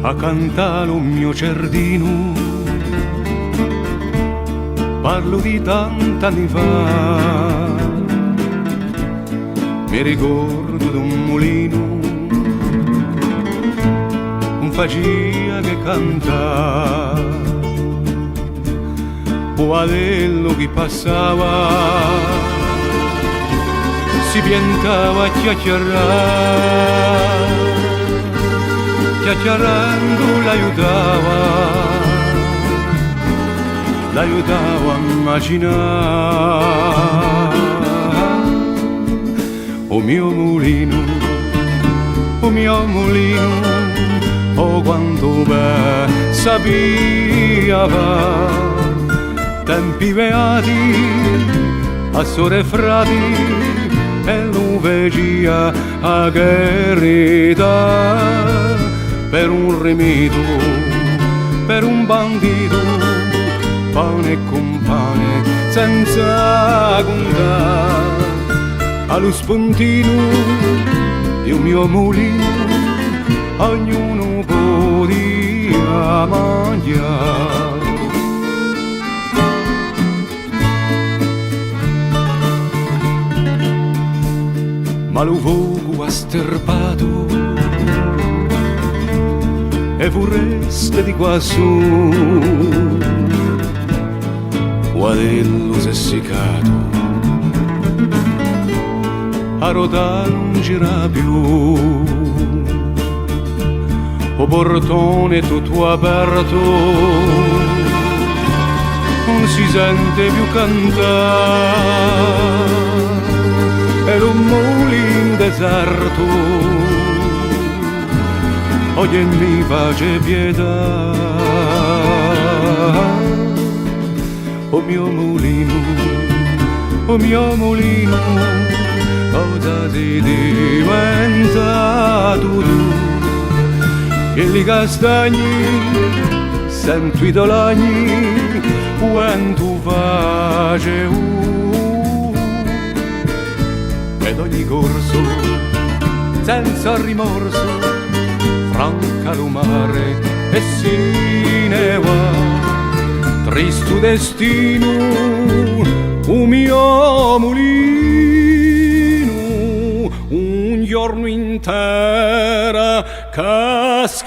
a cantare un mio cerdino. Parlo di tant'anni fa, mi ricordo d'un mulino, un faccia che cantava, Boadello che passava, si piantava a chiacchierare, chiacchierando l'aiutava a immaginare. O mio mulino, oh quanto bene sapeva, tempi beati, a sore frati, e lo vegia a carità, per un rimito, per un bandito, pane e compane, senza contare, allo spuntino di un mio mulino, ognuno poteva mangiare. Ma lo fuoco ha sterpato e vorreste di quassù, Guadello si è seccato, a rotare non gira più, o portone tutto aperto, non si sente più cantare, è un mulino deserto, oggi mi face pietà. O mio mulino, cosa sei diventato tu? E li castagni, sento i dolagni, quando facevo. Ed ogni corso, senza rimorso, franca lo mare e si ne va. Tristo destino, un mio mulino, un giorno intera cascherà.